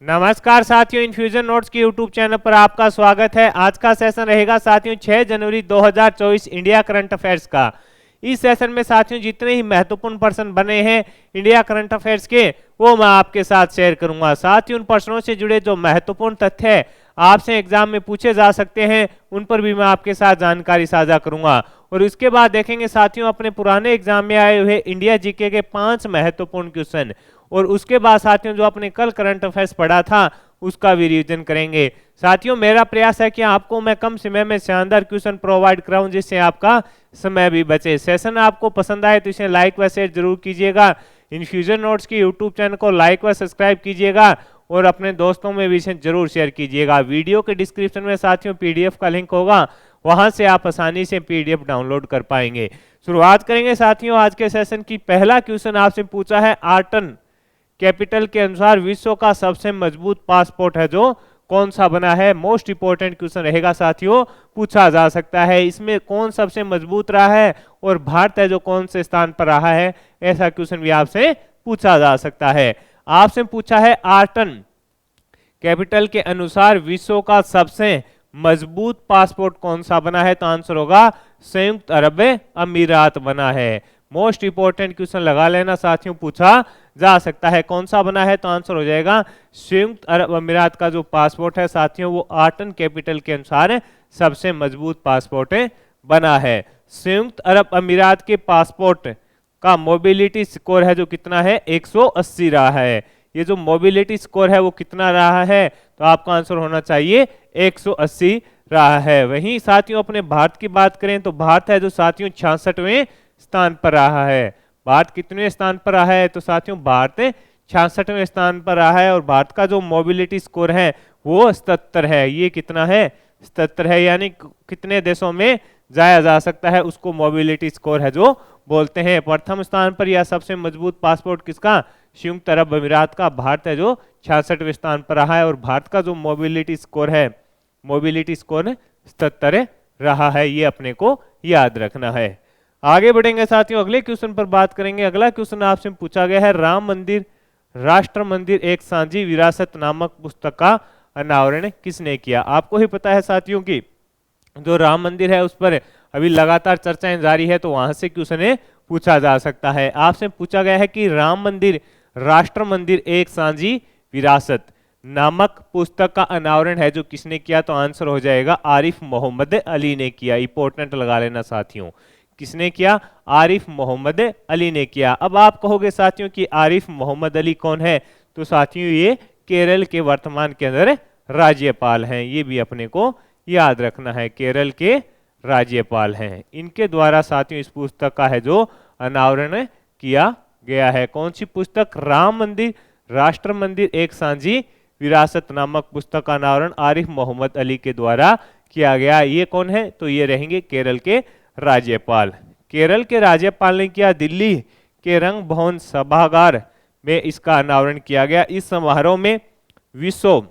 नमस्कार साथियों, infusion notes के यूट्यूब चैनल पर आपका स्वागत है। आज का सेशन रहेगा साथियों 6 जनवरी 2024 इंडिया करंट अफेयर्स का। इस सेशन में साथियों जितने ही महत्वपूर्ण प्रश्न बने हैं इंडिया करंट अफेयर्स के, वो मैं आपके साथ शेयर करूंगा। साथ ही उन प्रश्नों से जुड़े जो महत्वपूर्ण तथ्य आपसे एग्जाम में पूछे जा सकते हैं उन पर भी मैं आपके साथ जानकारी साझा करूंगा। और उसके बाद देखेंगे साथियों अपने पुराने एग्जाम में आए हुए इंडिया जीके के 5 महत्वपूर्ण क्वेश्चन, और उसके बाद साथियों जो अपने कल करंट अफेयर्स पढ़ा था उसका भी रिवीजन करेंगे। साथियों मेरा प्रयास है कि आपको मैं कम समय में शानदार क्वेश्चन प्रोवाइड कराऊं जिससे आपका समय भी बचे। सेशन आपको पसंद आए तो इसे लाइक व शेयर जरूर कीजिएगा। इन्फ्यूजन नोट्स के यूट्यूब चैनल को लाइक व सब्सक्राइब कीजिएगा और अपने दोस्तों में भी इसे जरूर शेयर कीजिएगा। वीडियो के डिस्क्रिप्शन में साथियों पीडीएफ का लिंक होगा, वहां से आप आसानी से पीडीएफ डाउनलोड कर पाएंगे। शुरुआत करेंगे साथियों आज के सेशन की। पहला क्वेश्चन आपसे पूछा है आर्टन कैपिटल के अनुसार विश्व का सबसे मजबूत पासपोर्ट है जो कौन सा बना है। मोस्ट इंपोर्टेंट क्वेश्चन रहेगा साथियों, पूछा जा सकता है इसमें कौन सबसे मजबूत रहा है और भारत है जो कौन से स्थान पर रहा है, ऐसा क्वेश्चन भी आपसे पूछा जा सकता है। आपसे पूछा है आर्टन कैपिटल के अनुसार विश्व का सबसे मजबूत पासपोर्ट कौन सा बना है, तो आंसर होगा संयुक्त अरब अमीरात बना है। मोस्ट इंपोर्टेंट क्वेश्चन लगा लेना साथियों, पूछा जा सकता है कौन सा बना है, तो आंसर हो जाएगा संयुक्त अरब अमीरात का जो पासपोर्ट है साथियों वो आर्टन कैपिटल के अनुसार सबसे मजबूत पासपोर्ट बना है। संयुक्त अरब अमीरात के पासपोर्ट का मोबिलिटी स्कोर है जो कितना है 180 रहा है। ये जो मोबिलिटी स्कोर है वो कितना रहा है, तो आपका आंसर होना चाहिए 180 रहा है। वहीं साथियों अपने भारत की बात करें तो भारत है जो साथियों 66वें स्थान पर रहा है। भारत कितने स्थान पर रहा है, तो साथियों भारत 66वें स्थान पर रहा है और भारत का जो मोबिलिटी स्कोर है वो 77 है। ये कितना है 77 है, यानी कितने देशों में जाया जा सकता है उसको मोबिलिटी स्कोर है जो बोलते हैं। प्रथम स्थान पर यह सबसे मजबूत पासपोर्ट किसका, संयुक्त अरब अमीरात का। भारत है जो 66वें स्थान पर रहा है और भारत का जो मोबिलिटी स्कोर है मोबिलिटी स्कोर 77 रहा है, ये अपने को याद रखना है। आगे बढ़ेंगे साथियों अगले क्वेश्चन पर बात करेंगे। अगला क्वेश्चन आपसे पूछा गया है राम मंदिर राष्ट्र मंदिर एक साझी विरासत नामक पुस्तक का अनावरण किसने किया। आपको ही पता है साथियों की जो राम मंदिर है उस पर अभी लगातार चर्चाएं जारी है, तो वहां से क्वेश्चन पूछा जा सकता है। आपसे पूछा गया है कि राम मंदिर राष्ट्र मंदिर एक साझी विरासत नामक पुस्तक का अनावरण है जो किसने किया, तो आंसर हो जाएगा आरिफ मोहम्मद अली ने किया। इंपॉर्टेंट लगा लेना साथियों, किसने किया, आरिफ मोहम्मद अली ने किया। अब आप कहोगे साथियों कि आरिफ मोहम्मद अली कौन है, तो साथियों ये केरल के वर्तमान के अंदर राज्यपाल हैं। ये भी अपने को याद रखना है, केरल के राज्यपाल हैं। इनके द्वारा साथियों इस पुस्तक का है जो अनावरण किया गया है। कौन सी पुस्तक, राम मंदिर राष्ट्र मंदिर एक साझी विरासत नामक पुस्तक का अनावरण आरिफ मोहम्मद अली के द्वारा किया गया। ये कौन है, तो ये रहेंगे केरल के राज्यपाल। केरल के राज्यपाल ने किया। दिल्ली के रंग भवन सभागार में इसका अनावरण किया गया। इस समारोह में विश्व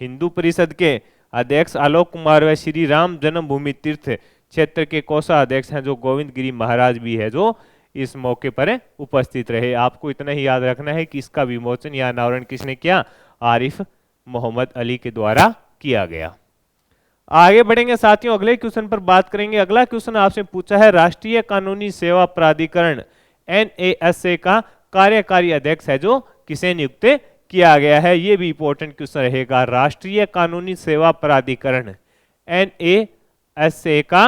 हिंदू परिषद के अध्यक्ष आलोक कुमार व श्री राम जन्मभूमि तीर्थ क्षेत्र के कोषाध्यक्ष हैं जो गोविंद गिरी महाराज भी है जो इस मौके पर उपस्थित रहे। आपको इतना ही याद रखना है कि इसका विमोचन या अनावरण किसने किया, आरिफ मोहम्मद अली के द्वारा किया गया। आगे बढ़ेंगे साथियों अगले क्वेश्चन पर बात करेंगे। अगला क्वेश्चन आपसे पूछा है राष्ट्रीय कानूनी सेवा प्राधिकरण NASA का कार्यकारी अध्यक्ष है जो किसे नियुक्त किया गया है। ये भी इंपॉर्टेंट क्वेश्चन रहेगा। राष्ट्रीय कानूनी सेवा प्राधिकरण NASA का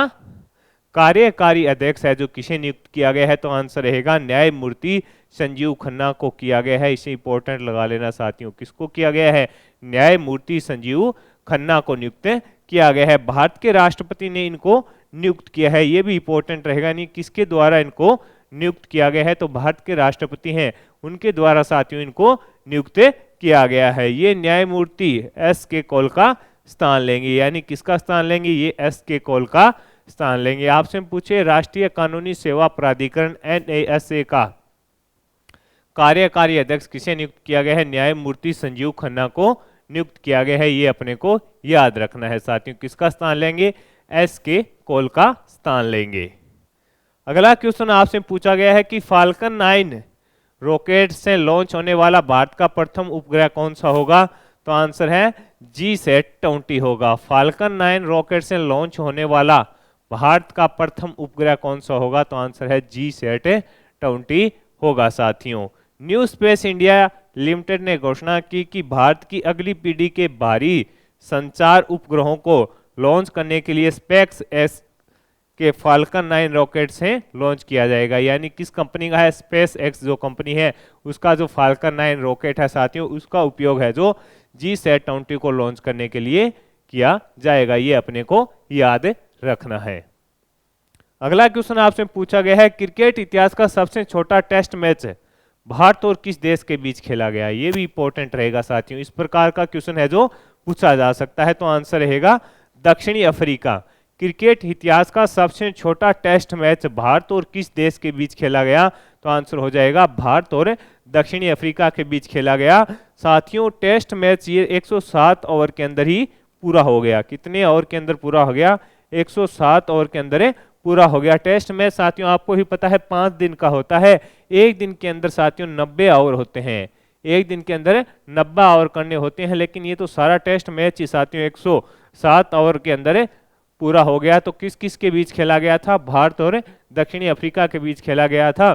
कार्यकारी अध्यक्ष है जो किसे नियुक्त किया गया है, तो आंसर रहेगा न्यायमूर्ति संजीव खन्ना को किया गया है। इसे इंपॉर्टेंट लगा लेना साथियों, किसको किया गया है, न्यायमूर्ति संजीव खन्ना को नियुक्त किया गया है। भारत के राष्ट्रपति ने इनको नियुक्त किया है। ये भी इंपॉर्टेंट रहेगा, नहीं किसके द्वारा इनको नियुक्त किया गया है, तो भारत के राष्ट्रपति हैं उनके द्वारा साथियों इनको नियुक्त किया गया है। ये न्यायमूर्ति SK कौल का स्थान लेंगे, यानी किसका स्थान लेंगे, ये SK कौल का स्थान लेंगे। आपसे पूछे राष्ट्रीय कानूनी सेवा प्राधिकरण NASA का कार्यकारी अध्यक्ष किसे नियुक्त किया गया है, न्यायमूर्ति संजीव खन्ना को नियुक्त किया गया है। ये अपने को याद रखना है साथियों, किसका स्थान लेंगे, SK कौल का स्थान लेंगे। अगला क्वेश्चन आपसे पूछा गया है कि फाल्कन 9 रॉकेट से लॉन्च होने वाला भारत का प्रथम उपग्रह कौन सा होगा, तो आंसर है GSAT-20 होगा। फाल्कन 9 रॉकेट से लॉन्च होने वाला भारत का प्रथम उपग्रह कौन सा होगा? तो आंसर है GSAT-20 होगा साथियों। न्यू स्पेस इंडिया लिमिटेड ने घोषणा की कि भारत की अगली पीढ़ी के भारी संचार उपग्रहों को लॉन्च करने के लिए स्पेस एक्स के फाल्कन 9 रॉकेट से लॉन्च किया जाएगा। यानी किस कंपनी का है? स्पेस एक्स जो कंपनी है उसका जो फाल्कन 9 रॉकेट है साथियों, उसका उपयोग है जो GSAT-20 को लॉन्च करने के लिए किया जाएगा। ये अपने को याद रखना है। अगला क्वेश्चन आपसे पूछा गया है, क्रिकेट इतिहास का सबसे छोटा टेस्ट मैच भारत और किस देश के बीच खेला गया? ये भी इंपॉर्टेंट रहेगा साथियों। इस प्रकार का क्वेश्चन है जो पूछा जा सकता है। तो आंसर रहेगा दक्षिणी अफ्रीका। क्रिकेट इतिहास का सबसे छोटा टेस्ट मैच भारत और किस देश के बीच खेला गया? तो आंसर हो जाएगा भारत और दक्षिणी अफ्रीका के बीच खेला गया। साथियों टेस्ट मैच ये 107 ओवर के अंदर ही पूरा हो गया। कितने ओवर के अंदर पूरा हो गया? 107 ओवर के अंदर पूरा हो गया। टेस्ट मैच साथियों आपको ही पता है 5 दिन का होता है। एक दिन के अंदर साथियों 90 ओवर होते हैं। एक दिन के अंदर 90 ओवर करने होते हैं, लेकिन ये तो सारा टेस्ट मैच ही साथियों 107 ओवर के अंदर पूरा हो गया। तो किस किस के बीच खेला गया था? भारत और दक्षिणी अफ्रीका के बीच खेला गया था।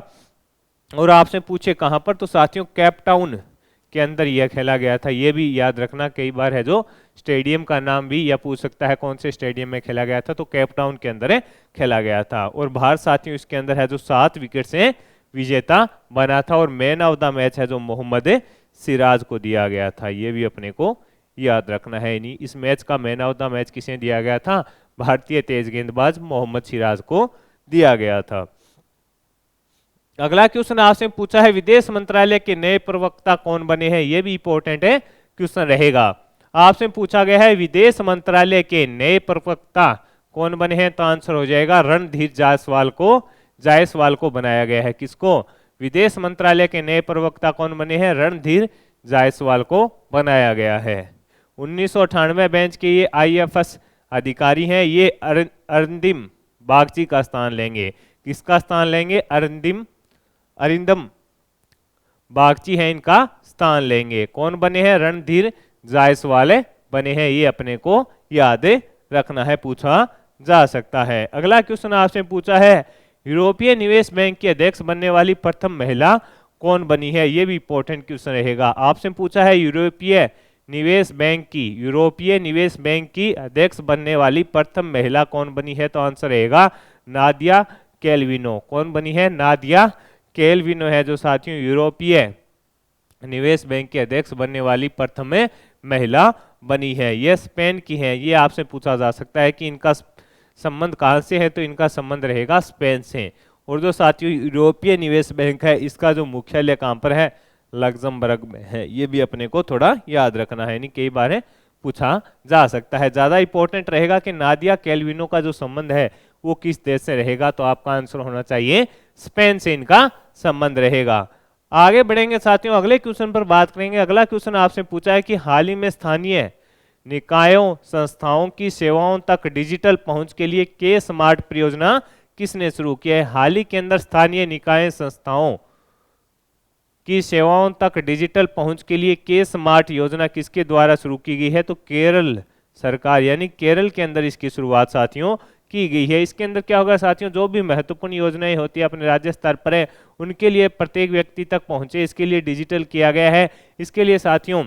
और आपसे पूछे कहां पर? तो साथियों केप टाउन के अंदर यह खेला गया था। यह भी याद रखना, कई बार है जो स्टेडियम का नाम भी यह पूछ सकता है कौन से स्टेडियम में खेला गया था। तो केप टाउन के अंदर खेला गया था। और भारत साथियों इसके अंदर है जो 7 विकेट से विजेता बना था। और मैन ऑफ द मैच है जो मोहम्मद सिराज को दिया गया था। यह भी अपने को याद रखना है। नहीं, इस मैच का मैन ऑफ द मैच किसे दिया गया था? भारतीय तेज गेंदबाज मोहम्मद सिराज को दिया गया था। अगला क्वेश्चन आपसे पूछा है, विदेश मंत्रालय के नए प्रवक्ता कौन बने हैं? यह भी इंपॉर्टेंट है क्वेश्चन रहेगा। आपसे पूछा गया है विदेश मंत्रालय के नए प्रवक्ता कौन बने हैं? तो आंसर हो जाएगा रणधीर जायसवाल को बनाया गया है। किसको? विदेश मंत्रालय के नए प्रवक्ता कौन बने हैं? रणधीर जायसवाल को बनाया गया है। 1998 बैच के ये IFS अधिकारी हैं। ये अरिंदम बागची का स्थान लेंगे। किसका स्थान लेंगे? अरिंदम बागची है इनका स्थान लेंगे। कौन बने हैं? रणधीर जायसवाल बने हैं। ये अपने को याद रखना है, पूछा जा सकता है। अगला क्वेश्चन आपसे पूछा है, यूरोपीय निवेश बैंक की अध्यक्ष बनने वाली प्रथम महिला कौन बनी है? ये भी इंपॉर्टेंट क्वेश्चन रहेगा। आपसे पूछा है यूरोपीय निवेश बैंक की अध्यक्ष बनने वाली प्रथम महिला कौन बनी है? तो आंसर रहेगा नादिया कैल्विनो। कौन बनी है? नादिया कैल्विनो है जो साथियों यूरोपीय निवेश बैंक के अध्यक्ष बनने वाली प्रथम महिला बनी है। यह स्पेन की है। ये आपसे पूछा जा सकता है कि इनका संबंध कहां से है? तो इनका संबंध रहेगा स्पेन से। और जो साथियों यूरोपीय निवेश बैंक है इसका जो मुख्यालय कहां पर है? लग्जमबर्ग में है। ये भी अपने को थोड़ा याद रखना है, नहीं कई बार पूछा जा सकता है। ज्यादा इंपॉर्टेंट रहेगा कि नादिया कैल्विनो का जो संबंध है वो किस देश से रहेगा? तो आपका आंसर होना चाहिए स्पेन से इनका संबंध रहेगा। आगे बढ़ेंगे साथियों, अगले क्वेश्चन पर बात करेंगे। अगला क्वेश्चन आपसे पूछा है कि हाल ही में स्थानीय निकायों संस्थाओं की सेवाओं तक डिजिटल पहुंच के लिए के स्मार्ट परियोजना किसने शुरू किया है? हाल ही के अंदर स्थानीय निकाय संस्थाओं की सेवाओं तक डिजिटल पहुंच के लिए के स्मार्ट योजना किसके द्वारा शुरू की गई है? तो केरल सरकार, यानी केरल के अंदर इसकी शुरुआत साथियों की गई है। इसके अंदर क्या होगा साथियों? जो भी महत्वपूर्ण योजनाएं होती है अपने राज्य स्तर पर है उनके लिए प्रत्येक व्यक्ति तक पहुंचे, इसके लिए डिजिटल किया गया है। इसके लिए साथियों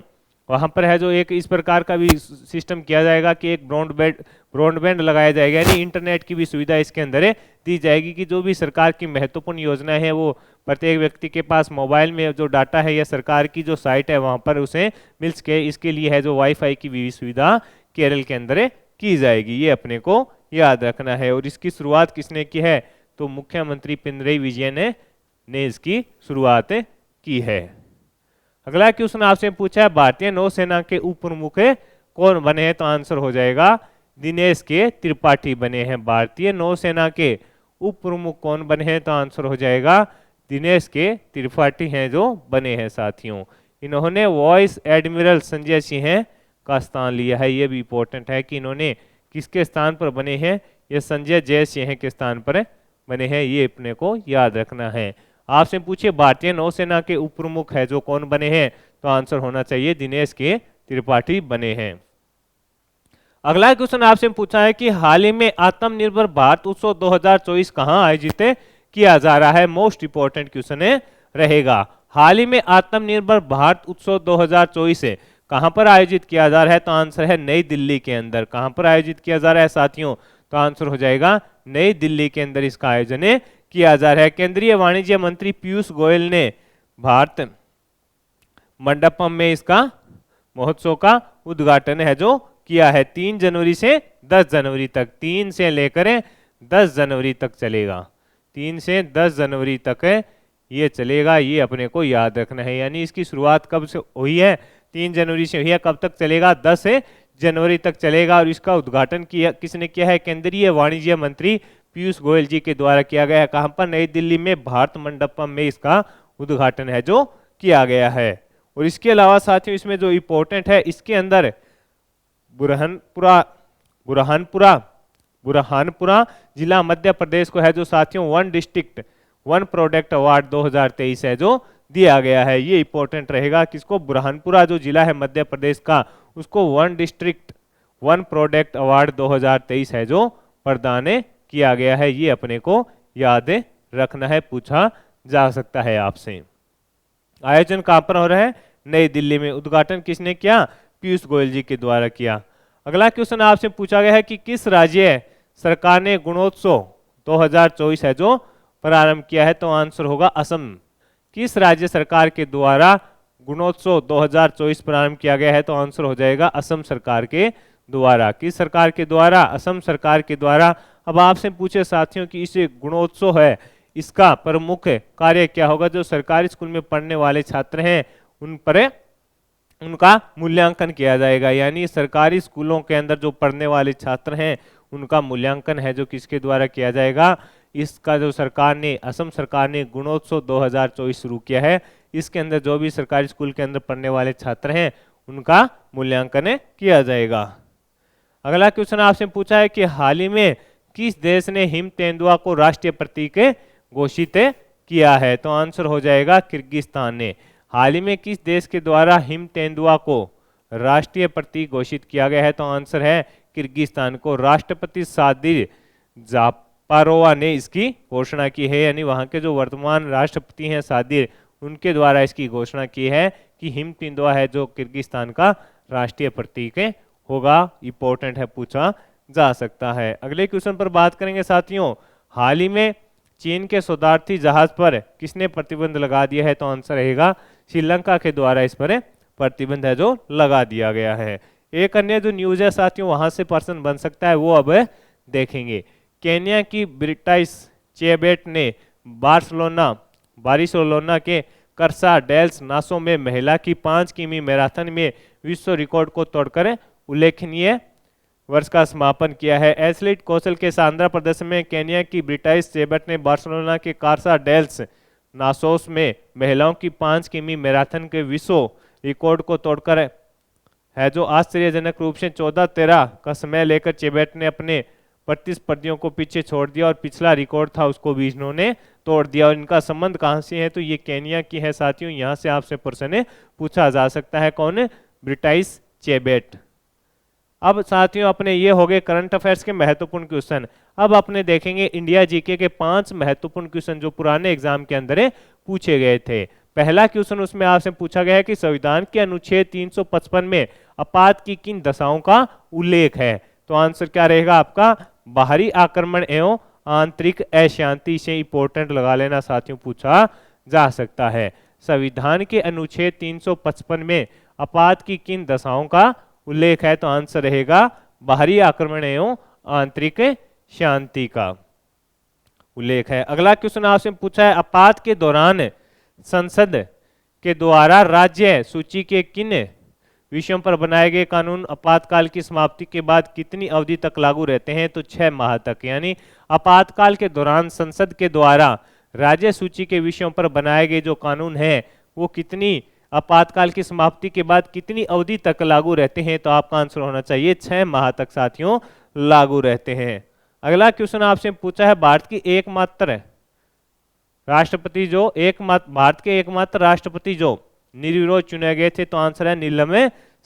वहां पर है जो एक इस प्रकार का भी सिस्टम किया जाएगा कि एक ब्रॉडबैंड लगाया जाएगा, यानी इंटरनेट की भी सुविधा इसके अंदर दी जाएगी कि जो भी सरकार की महत्वपूर्ण योजना है वो प्रत्येक व्यक्ति के पास मोबाइल में जो डाटा है या सरकार की जो साइट है वहां पर उसे मिल सके। इसके लिए है जो वाईफाई की भी सुविधा केरल के अंदर की जाएगी। ये अपने को याद रखना है। और इसकी शुरुआत किसने की है? तो मुख्यमंत्री पिनरई विजयन ने इसकी शुरुआत की है। अगला क्वेश्चन आपसे पूछा है, भारतीय नौसेना के उप प्रमुख कौन बने हैं? तो आंसर हो जाएगा दिनेश के त्रिपाठी बने हैं। भारतीय नौसेना के उप प्रमुख कौन बने हैं? तो आंसर हो जाएगा दिनेश के त्रिपाठी हैं जो बने हैं साथियों। इन्होंने वाइस एडमिरल संजय सिंह का स्थान लिया है। यह भी इंपॉर्टेंट है कि इन्होंने किसके स्थान पर बने हैं? ये संजय जय सिंह के स्थान पर बने हैं। ये अपने को याद रखना है। आपसे पूछिए भारतीय नौसेना के उप प्रमुख है जो कौन बने हैं? तो आंसर होना चाहिए दिनेश के त्रिपाठी बने हैं। अगला क्वेश्चन आपसे पूछा है कि हाल ही में आत्मनिर्भर भारत उत्सव 2024 कहां आयोजित किया जा रहा है। मोस्ट इंपोर्टेंट क्वेश्चन है रहेगा। हाल ही में आत्मनिर्भर भारत उत्सव 2024 कहां पर आयोजित किया जा रहा है, तो आंसर है नई दिल्ली के अंदर। कहां पर आयोजित किया जा रहा है साथियों, तो आंसर हो जाएगा नई दिल्ली के अंदर इसका आयोजन किया जा रहा है। केंद्रीय वाणिज्य मंत्री पीयूष गोयल ने भारत मंडपम में इसका महोत्सव का उद्घाटन है जो किया है। 3 जनवरी से 10 जनवरी तक, 3 से लेकर 10 जनवरी तक चलेगा। 3 से 10 जनवरी तक ये चलेगा, ये अपने को याद रखना है। यानी इसकी शुरुआत कब से हुई है, 3 जनवरी से हुई है। कब तक चलेगा, 10 जनवरी तक चलेगा। और इसका उद्घाटन किया किसने किया है, केंद्रीय वाणिज्य मंत्री पीयूष गोयल जी के द्वारा किया गया है। कहां पर, नई दिल्ली में भारत मंडपम में इसका उद्घाटन है जो किया गया है। और इसके अलावा साथियों इसमें जो इंपॉर्टेंट है, इसके अंदर बुरहानपुरा जिला मध्य प्रदेश को है जो साथियों 1 डिस्ट्रिक्ट 1 प्रोडक्ट अवार्ड 2023 है जो दिया गया है। ये इंपॉर्टेंट रहेगा। किसको, बुरहानपुरा जो जिला है मध्य प्रदेश का, उसको 1 डिस्ट्रिक्ट 1 प्रोडक्ट अवार्ड 2023 है जो प्रदान किया गया है। ये अपने को याद रखना है, पूछा जा सकता है आपसे। आयोजन कहां पर हो रहा है, नई दिल्ली में। उद्घाटन किसने किया, पीयूष गोयल जी के द्वारा किया। अगला क्वेश्चन आपसे पूछा गया है कि किस राज्य सरकार ने गुणोत्सव 2024 है जो प्रारंभ किया है, तो आंसर होगा असम। किस राज्य सरकार के द्वारा गुणोत्सव 2024 प्रारंभ किया गया है, तो आंसर हो जाएगा असम सरकार के द्वारा। किस सरकार के द्वारा, असम सरकार के द्वारा। अब आपसे पूछे साथियों कि इसे गुणोत्सव है, इसका प्रमुख कार्य क्या होगा। जो सरकारी स्कूल में पढ़ने वाले छात्र हैं उन पर उनका मूल्यांकन किया जाएगा। यानी सरकारी स्कूलों के अंदर जो पढ़ने वाले छात्र हैं उनका मूल्यांकन है जो किसके द्वारा किया जाएगा, इसका जो सरकार ने, असम सरकार ने गुणोत्सव 2024 शुरू किया है। इसके अंदर जो भी सरकारी स्कूल के अंदर पढ़ने वाले छात्र हैं उनका मूल्यांकन किया जाएगा। अगला क्वेश्चन आपसे पूछा है कि हाल ही में किस देश ने हिम तेंदुआ को राष्ट्रीय प्रतीक घोषित किया है, तो आंसर हो जाएगा किर्गिस्तान ने। हाल ही में किस देश के द्वारा हिम तेंदुआ को राष्ट्रीय प्रतीक घोषित किया गया है, तो आंसर है किर्गिस्तान को। राष्ट्रपति सादिर जापारोवा ने इसकी घोषणा की है। यानी वहां के जो वर्तमान राष्ट्रपति हैं सादिर, उनके द्वारा इसकी घोषणा की है कि हिम तेंदुआ है जो किर्गिस्तान का राष्ट्रीय प्रतीक होगा। इंपॉर्टेंट है, पूछा जा सकता है। अगले क्वेश्चन पर बात करेंगे साथियों। हाल ही में चीन के शोधार्थी जहाज पर किसने प्रतिबंध लगा दिया है, तो आंसर रहेगा श्रीलंका के द्वारा इस पर प्रतिबंध है जो लगा दिया गया है। एक अन्य जो न्यूज है साथियों, वहां से पर्सन बन सकता है, वो अब देखेंगे। केन्या की ब्रिटाइस चेबेट ने बार्सिलोना के कर्सा डेल्स नासो में महिला की 5 किमी मैराथन में विश्व रिकॉर्ड को तोड़कर उल्लेखनीय वर्ष का समापन किया है। एथलीट कौशल के शानदार प्रदर्शन में केन्या की ब्रिटाइस चेबेट ने बार्सिलोना के कार्सा डेल्स नासोस में महिलाओं की 5 किमी मैराथन के विश्व रिकॉर्ड को तोड़कर है जो आश्चर्यजनक रूप से 14:13 का समय लेकर चेबेट ने अपने प्रतिस्पर्धियों को पीछे छोड़ दिया और पिछला रिकॉर्ड था उसको भी इन्होंने तोड़ दिया। और इनका संबंध कहां से है, तो ये केन्या की है साथियों। यहां से आपसे प्रश्न पूछा जा सकता है, कौन, ब्रिटाइस चेबेट। अब साथियों अपने ये हो गए करंट अफेयर्स के महत्वपूर्ण क्वेश्चन। अब अपने देखेंगे इंडिया जीके के 5 महत्वपूर्ण क्वेश्चन जो पुराने एग्जाम के अंदर पूछे गए थे। पहला क्वेश्चन उसमें आपसे पूछा गया है कि संविधान के अनुच्छेद 355 में आपात की किन दशाओं का उल्लेख है, तो आंसर क्या रहेगा आपका, बाहरी आक्रमण एवं आंतरिक अशांति। से इंपॉर्टेंट लगा लेना साथियों, पूछा जा सकता है। संविधान के अनुच्छेद 355 में आपात की किन दशाओं का उल्लेख है, तो आंसर रहेगा बाहरी आक्रमण एवं आंतरिक शांति का उल्लेख है। अगला क्वेश्चन आपसे पूछा है आपात के दौरान संसद के द्वारा राज्य सूची के किन विषयों पर बनाए गए कानून आपातकाल की समाप्ति के बाद कितनी अवधि तक लागू रहते हैं, तो 6 माह तक। यानी आपातकाल के दौरान संसद के द्वारा राज्य सूची के विषयों पर बनाए गए जो कानून हैं वो कितनी आपातकाल की समाप्ति के बाद कितनी अवधि तक लागू रहते हैं, तो आपका आंसर होना चाहिए 6 माह तक साथियों लागू रहते हैं। अगला क्वेश्चन आपसे पूछा है भारत के एकमात्र राष्ट्रपति जो निर्विरोध चुने गए थे, तो आंसर है नीलम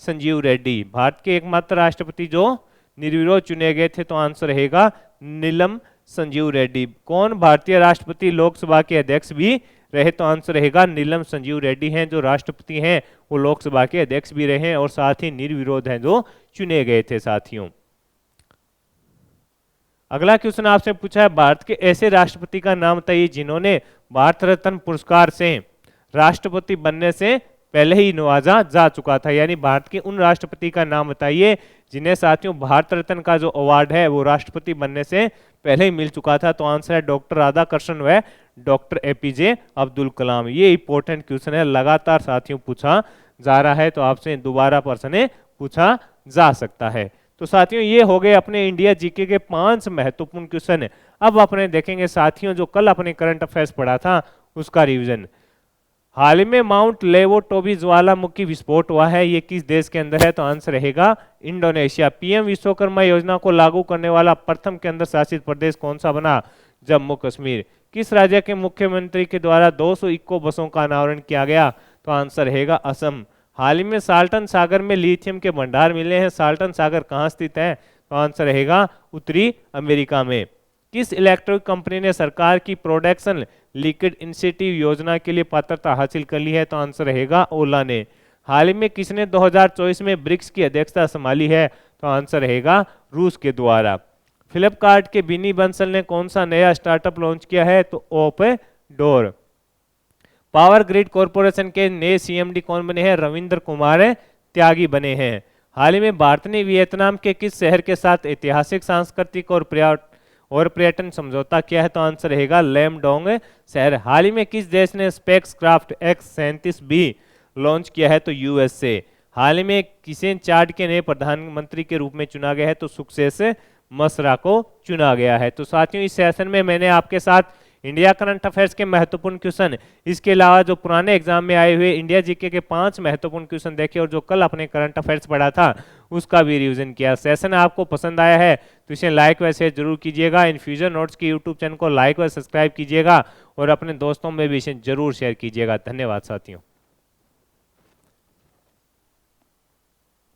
संजीव रेड्डी। भारत के एकमात्र राष्ट्रपति जो निर्विरोध चुने गए थे, तो आंसर रहेगा नीलम संजीव रेड्डी। कौन भारतीय राष्ट्रपति लोकसभा के अध्यक्ष भी रहे, तो आंसर रहेगा नीलम संजीव रेड्डी हैं जो राष्ट्रपति हैं, वो लोकसभा के अध्यक्ष भी रहे और साथ ही निर्विरोध हैं जो चुने गए थे साथियों। अगला क्वेश्चन आपसे पूछा है, भारत के ऐसे राष्ट्रपति का नाम बताइए जिन्होंने भारत रत्न पुरस्कार से राष्ट्रपति बनने से पहले ही नवाजा जा चुका था। यानी भारत के उन राष्ट्रपति का नाम बताइए जिन्हें साथियों भारत रत्न का जो अवार्ड है वो राष्ट्रपति बनने से पहले ही मिल चुका था। तो आंसर है डॉक्टर राधाकृष्णन व डॉक्टर एपीजे अब्दुल कलाम। ये इंपॉर्टेंट क्वेश्चन है, लगातार साथियों पूछा जा रहा है, तो आपसे दोबारा प्रश्न पूछा जा सकता है। तो साथियों ये हो गए अपने इंडिया जीके के 5 महत्वपूर्ण क्वेश्चन। अब अपने देखेंगे साथियों जो कल अपने करंट अफेयर्स पढ़ा था उसका रिवीजन। हाल ही में माउंट लेवोटोबी ज्वालामुखी विस्फोट हुआ है, ये किस देश के अंदर है, तो आंसर रहेगा इंडोनेशिया। पीएम विश्वकर्मा योजना को लागू करने वाला प्रथम केंद्र शासित प्रदेश कौन सा बना, जम्मू कश्मीर। किस राज्य के मुख्यमंत्री के द्वारा 200 इको बसों का अनावरण किया गया, तो आंसर रहेगा असम। हाल ही में साल्टन सागर में लिथियम के भंडार मिले हैं, साल्टन सागर कहाँ स्थित है, तो आंसर रहेगा उत्तरी अमेरिका में। किस इलेक्ट्रिक कंपनी ने सरकार की प्रोडक्शन लिक्विड इंसेंटिव योजना के लिए पात्रता हासिल कर ली है, तो आंसर रहेगा ओला ने। हाल ही में किसने 2024 में ब्रिक्स की अध्यक्षता संभाली है, तो आंसर रहेगा रूस के द्वारा। फ्लिपकार्ट के बिनी बंसल ने कौन सा नया स्टार्टअप लॉन्च किया है, तो ओपडोर। पावर ग्रिड कॉरपोरेशन के नए सीएमडी कौन बने हैं, रविंद्र कुमार त्यागी बने हैं। हाल ही में भारत ने वियतनाम के किस शहर के साथ ऐतिहासिक, सांस्कृतिक और पर्यटन समझौता किया है, तो आंसर रहेगा लैमडोंग शहर। हाल ही में किस देश ने स्पेस क्राफ्ट X-37B लॉन्च किया है, तो यूएसए। हाल ही में किसे चाड के नए प्रधानमंत्री के रूप में चुना गया है, तो सक्सेस मसरा को चुना गया है। तो साथियों इस सेशन में मैंने आपके साथ इंडिया करंट अफेयर्स के महत्वपूर्ण क्वेश्चन, इसके अलावा जो पुराने एग्जाम में आए हुए इंडिया जीके के 5 महत्वपूर्ण क्वेश्चन देखे और जो कल अपने करंट अफेयर्स पढ़ा था उसका भी रिवीजन किया। सेशन आपको पसंद आया है तो इसे लाइक व शेयर जरूर कीजिएगा। इन्फ्यूजन नोट्स के यूट्यूब चैनल को लाइक व सब्सक्राइब कीजिएगा और अपने दोस्तों में भी इसे जरूर शेयर कीजिएगा। धन्यवाद साथियों।